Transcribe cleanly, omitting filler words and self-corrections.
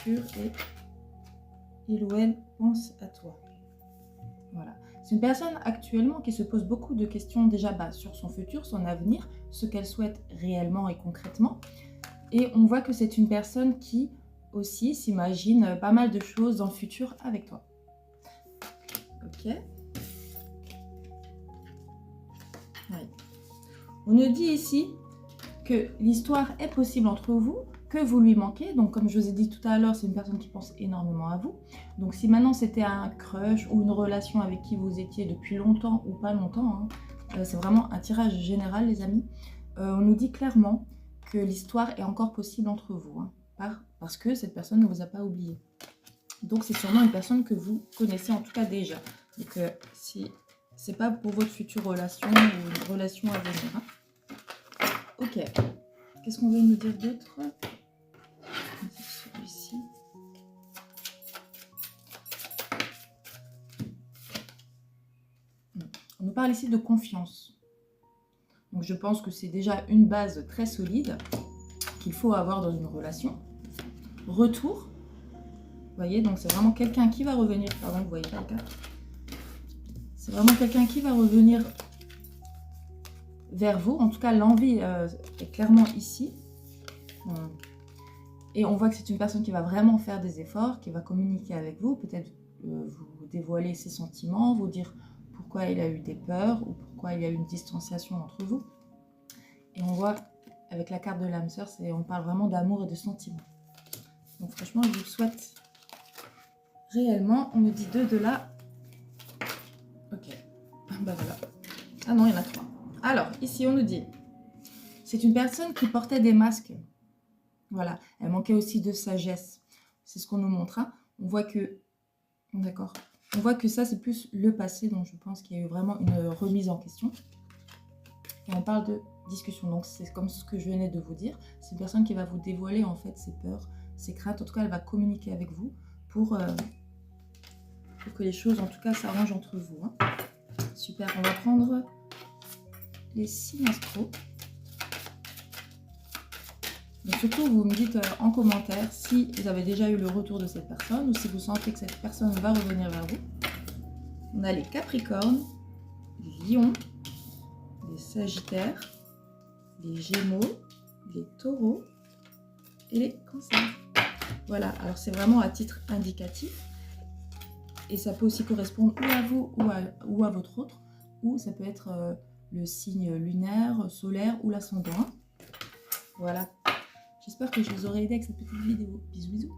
futur et il ou elle pense à toi. Voilà. C'est une personne actuellement qui se pose beaucoup de questions déjà sur son futur, son avenir, ce qu'elle souhaite réellement et concrètement. Et on voit que c'est une personne qui aussi s'imagine pas mal de choses dans le futur avec toi. Ok. Oui. On nous dit ici que l'histoire est possible entre vous, que vous lui manquez. Donc comme je vous ai dit tout à l'heure, c'est une personne qui pense énormément à vous. Donc si maintenant c'était un crush ou une relation avec qui vous étiez depuis longtemps ou pas longtemps, c'est vraiment un tirage général les amis. On nous dit clairement que l'histoire est encore possible entre vous, parce que cette personne ne vous a pas oublié. Donc c'est sûrement une personne que vous connaissez en tout cas déjà. Donc si c'est pas pour votre future relation ou une relation à venir. Ok. Qu'est-ce qu'on veut nous dire d'autre? Celui-ci. On nous parle ici de confiance. Donc je pense que c'est déjà une base très solide qu'il faut avoir dans une relation. Retour. Vous voyez, donc c'est vraiment quelqu'un qui va revenir. Pardon, vous voyez pas le cas. C'est vraiment quelqu'un qui va revenir vers vous. En tout cas, l'envie est clairement ici. Et on voit que c'est une personne qui va vraiment faire des efforts, qui va communiquer avec vous, peut-être vous dévoiler ses sentiments, vous dire pourquoi il a eu des peurs ou pourquoi il y a eu une distanciation entre vous. Et on voit, avec la carte de l'âme sœur, on parle vraiment d'amour et de sentiments. Donc franchement, je vous souhaite réellement, on me dit 2 de là. Ok, bah voilà. Ah non, il y en a 3. Alors, ici, on nous dit, c'est une personne qui portait des masques. Voilà, elle manquait aussi de sagesse. C'est ce qu'on nous montre. On voit que, d'accord, on voit que ça, c'est plus le passé, donc je pense qu'il y a eu vraiment une remise en question. Et on parle de discussion, donc c'est comme ce que je venais de vous dire. C'est une personne qui va vous dévoiler en fait ses peurs, ses craintes. En tout cas, elle va communiquer avec vous pour que les choses, en tout cas, s'arrangent entre vous. Super, on va prendre les signes astro. Donc surtout, vous me dites en commentaire si vous avez déjà eu le retour de cette personne ou si vous sentez que cette personne va revenir vers vous. On a les Capricornes, les Lions, les Sagittaires, les Gémeaux, les Taureaux et les Cancers. Voilà, alors c'est vraiment à titre indicatif. Et ça peut aussi correspondre ou à vous ou à votre autre, ou ça peut être le signe lunaire, solaire ou l'ascendant. Voilà. J'espère que je vous aurai aidé avec cette petite vidéo. Bisous, bisous.